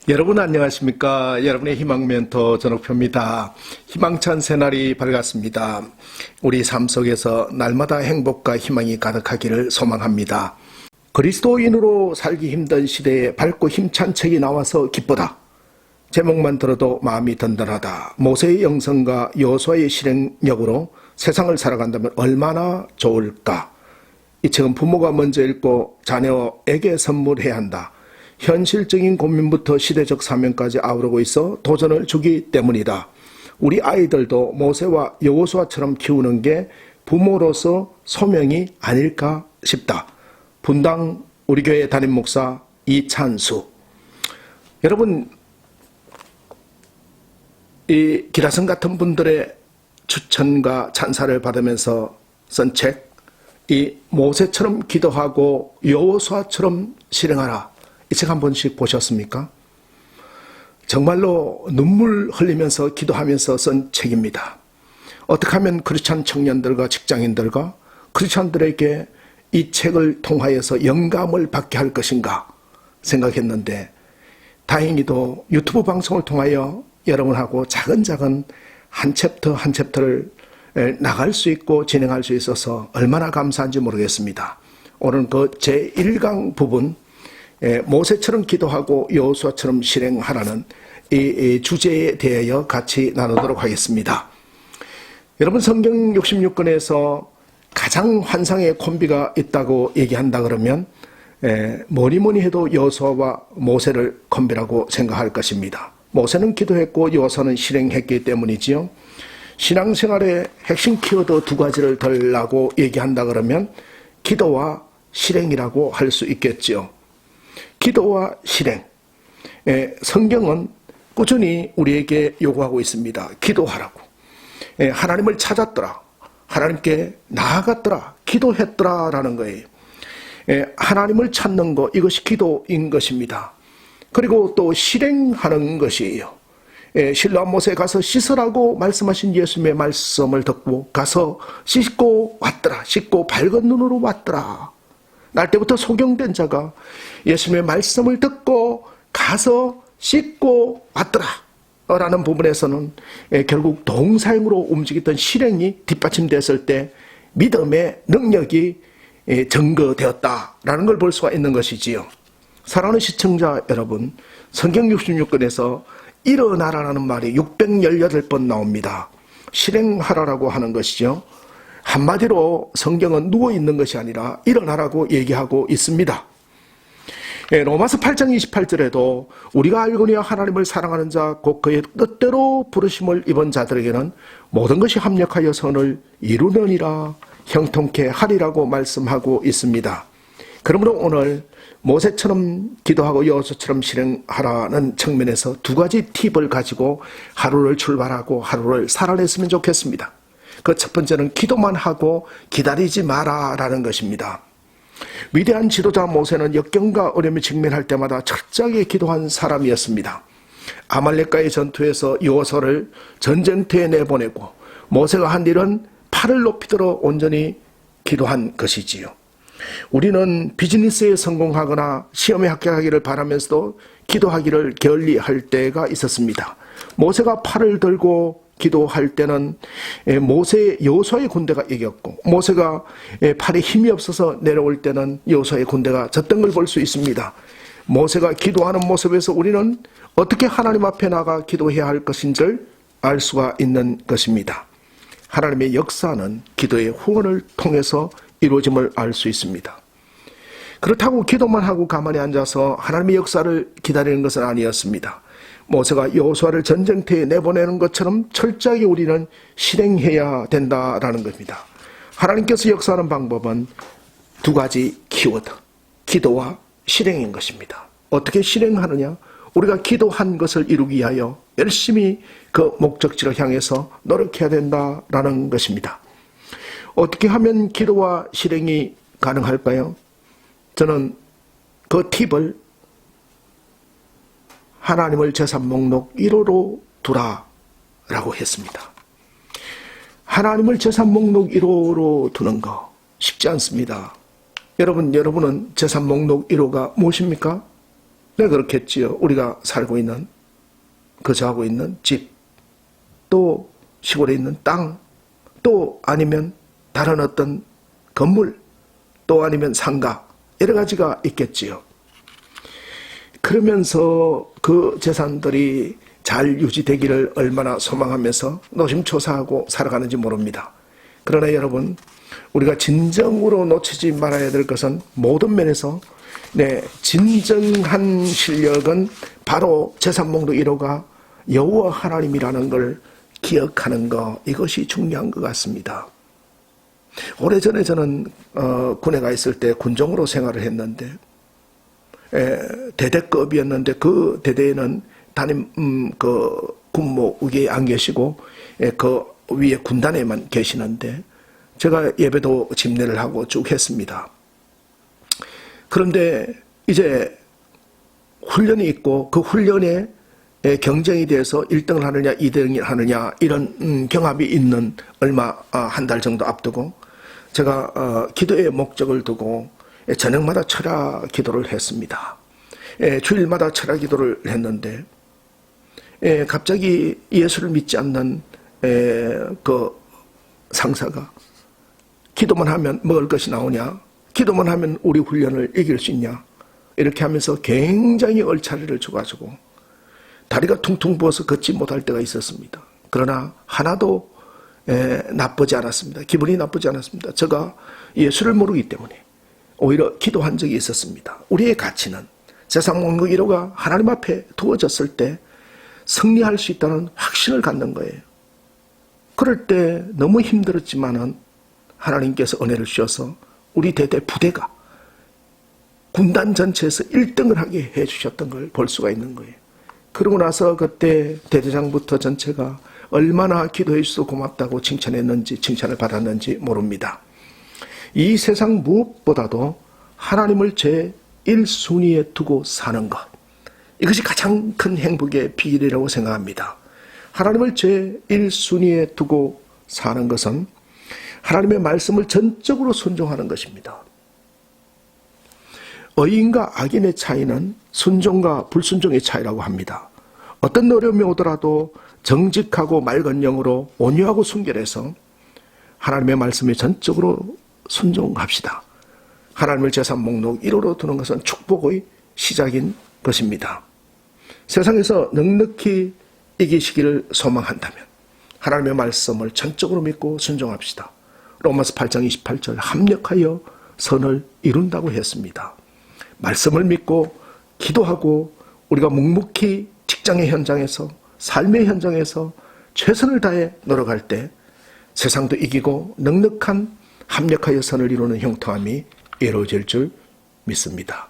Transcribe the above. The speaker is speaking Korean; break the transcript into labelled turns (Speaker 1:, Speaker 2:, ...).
Speaker 1: 여러분 안녕하십니까? 여러분의 희망 멘토 전옥표입니다. 희망찬 새날이 밝았습니다. 우리 삶 속에서 날마다 행복과 희망이 가득하기를 소망합니다. 그리스도인으로 살기 힘든 시대에 밝고 힘찬 책이 나와서 기쁘다. 제목만 들어도 마음이 든든하다. 모세의 영성과 여호수아의 실행력으로 세상을 살아간다면 얼마나 좋을까? 이 책은 부모가 먼저 읽고 자녀에게 선물해야 한다. 현실적인 고민부터 시대적 사명까지 아우르고 있어 도전을 주기 때문이다. 우리 아이들도 모세와 여호수아처럼 키우는 게 부모로서 소명이 아닐까 싶다. 분당 우리 교회 담임 목사 이찬수. 여러분, 이 기라성 같은 분들의 추천과 찬사를 받으면서 쓴 책, 이 모세처럼 기도하고 여호수아처럼 실행하라. 이 책 한 번씩 보셨습니까? 정말로 눈물 흘리면서 기도하면서 쓴 책입니다. 어떻게 하면 크리스찬 청년들과 직장인들과 크리스찬들에게 이 책을 통하여서 영감을 받게 할 것인가 생각했는데, 다행히도 유튜브 방송을 통하여 여러분하고 작은 한 챕터 한 챕터를 나갈 수 있고 진행할 수 있어서 얼마나 감사한지 모르겠습니다. 오늘 그 제1강 부분, 모세처럼 기도하고 여호수아처럼 실행하라는 이 주제에 대하여 같이 나누도록 하겠습니다. 여러분, 성경 66권에서 가장 환상의 콤비가 있다고 얘기한다 그러면 뭐니 해도 여호수아와 모세를 콤비라고 생각할 것입니다. 모세는 기도했고 여호수아는 실행했기 때문이지요. 신앙생활의 핵심 키워드 두 가지를 덜라고 얘기한다 그러면 기도와 실행이라고 할 수 있겠지요. 기도와 실행. 성경은 꾸준히 우리에게 요구하고 있습니다. 기도하라고. 하나님을 찾았더라. 하나님께 나아갔더라. 기도했더라 라는 거예요. 하나님을 찾는 것, 이것이 기도인 것입니다. 그리고 또 실행하는 것이에요. 실로암 못에 가서 씻으라고 말씀하신 예수님의 말씀을 듣고 가서 씻고 왔더라. 씻고 밝은 눈으로 왔더라. 날 때부터 소경된 자가 예수님의 말씀을 듣고 가서 씻고 왔더라 라는 부분에서는 결국 동사형으로 움직였던 실행이 뒷받침됐을 때 믿음의 능력이 증거되었다라는 걸 볼 수가 있는 것이지요. 사랑하는 시청자 여러분, 성경 66권에서 일어나라라는 말이 618번 나옵니다. 실행하라라고 하는 것이죠. 한마디로 성경은 누워있는 것이 아니라 일어나라고 얘기하고 있습니다. 로마서 8장 28절에도 우리가 알거니와 하나님을 사랑하는 자 곧 그의 뜻대로 부르심을 입은 자들에게는 모든 것이 합력하여 선을 이루느니라 형통케 하리라고 말씀하고 있습니다. 그러므로 오늘 모세처럼 기도하고 여호수아처럼 실행하라는 측면에서 두 가지 팁을 가지고 하루를 출발하고 하루를 살아냈으면 좋겠습니다. 그 첫 번째는 기도만 하고 기다리지 마라라는 것입니다. 위대한 지도자 모세는 역경과 어려움에 직면할 때마다 철저하게 기도한 사람이었습니다. 아말렉과의 전투에서 여호수아를 전쟁터에 내보내고 모세가 한 일은 팔을 높이 들어 온전히 기도한 것이지요. 우리는 비즈니스에 성공하거나 시험에 합격하기를 바라면서도 기도하기를 게을리할 때가 있었습니다. 모세가 팔을 들고 기도할 때는 여호수아의 군대가 이겼고, 모세가 팔에 힘이 없어서 내려올 때는 여호수아의 군대가 졌던 걸 볼 수 있습니다. 모세가 기도하는 모습에서 우리는 어떻게 하나님 앞에 나가 기도해야 할 것인지를 알 수가 있는 것입니다. 하나님의 역사는 기도의 후원을 통해서 이루어짐을 알 수 있습니다. 그렇다고 기도만 하고 가만히 앉아서 하나님의 역사를 기다리는 것은 아니었습니다. 모세가 여호수아를 전쟁터에 내보내는 것처럼 철저하게 우리는 실행해야 된다라는 겁니다. 하나님께서 역사하는 방법은 두 가지 키워드, 기도와 실행인 것입니다. 어떻게 실행하느냐? 우리가 기도한 것을 이루기 위하여 열심히 그 목적지를 향해서 노력해야 된다라는 것입니다. 어떻게 하면 기도와 실행이 가능할까요? 저는 그 팁을 하나님을 재산 목록 1호로 두라라고 했습니다. 하나님을 재산 목록 1호로 두는 거 쉽지 않습니다. 여러분은 재산 목록 1호가 무엇입니까? 네, 그렇겠지요. 우리가 살고 있는, 거주하고 있는 집, 또 시골에 있는 땅, 또 아니면 다른 어떤 건물, 또 아니면 상가, 여러 가지가 있겠지요. 그러면서 그 재산들이 잘 유지되기를 얼마나 소망하면서 노심초사하고 살아가는지 모릅니다. 그러나 여러분, 우리가 진정으로 놓치지 말아야 될 것은 모든 면에서 진정한 실력은 바로 재산 목록 1호가 여호와 하나님이라는 걸 기억하는 것, 이것이 중요한 것 같습니다. 오래전에 저는 군에 가 있을 때 군종으로 생활을 했는데 대대급이었는데 그 대대에는 담임 그 군모 위에 안 계시고 그 위에 군단에만 계시는데 제가 예배도 집례를 하고 쭉 했습니다. 그런데 이제 훈련이 있고 그 훈련에 경쟁이 돼서 1등을 하느냐 2등을 하느냐 이런 경합이 있는 얼마 한 달 정도 앞두고 제가 기도의 목적을 두고 저녁마다 철야 기도를 했습니다. 주일마다 철야 기도를 했는데 갑자기 예수를 믿지 않는 그 상사가 기도만 하면 먹을 것이 나오냐, 기도만 하면 우리 훈련을 이길 수 있냐, 이렇게 하면서 굉장히 얼차리를 줘가지고 다리가 퉁퉁 부어서 걷지 못할 때가 있었습니다. 그러나 하나도 나쁘지 않았습니다. 기분이 나쁘지 않았습니다. 제가 예수를 모르기 때문에 오히려 기도한 적이 있었습니다. 우리의 가치는 세상 목록 1호가 하나님 앞에 두어졌을 때 승리할 수 있다는 확신을 갖는 거예요. 그럴 때 너무 힘들었지만은 하나님께서 은혜를 주셔서 우리 대대 부대가 군단 전체에서 1등을 하게 해주셨던 걸 볼 수가 있는 거예요. 그러고 나서 그때 대대장부터 전체가 얼마나 기도해 주셔서 고맙다고 칭찬했는지, 칭찬을 받았는지 모릅니다. 이 세상 무엇보다도 하나님을 제1순위에 두고 사는 것, 이것이 가장 큰 행복의 비결이라고 생각합니다. 하나님을 제1순위에 두고 사는 것은 하나님의 말씀을 전적으로 순종하는 것입니다. 의인과 악인의 차이는 순종과 불순종의 차이라고 합니다. 어떤 어려움이 오더라도 정직하고 맑은 영으로 온유하고 순결해서 하나님의 말씀에 전적으로 순종합시다. 하나님을 재산 목록 1호로 두는 것은 축복의 시작인 것입니다. 세상에서 넉넉히 이기시기를 소망한다면 하나님의 말씀을 전적으로 믿고 순종합시다. 로마서 8장 28절 합력하여 선을 이룬다고 했습니다. 말씀을 믿고 기도하고 우리가 묵묵히 직장의 현장에서 삶의 현장에서 최선을 다해 노력할 때 세상도 이기고 넉넉한 합력하여 선을 이루는 형통함이 이루어질 줄 믿습니다.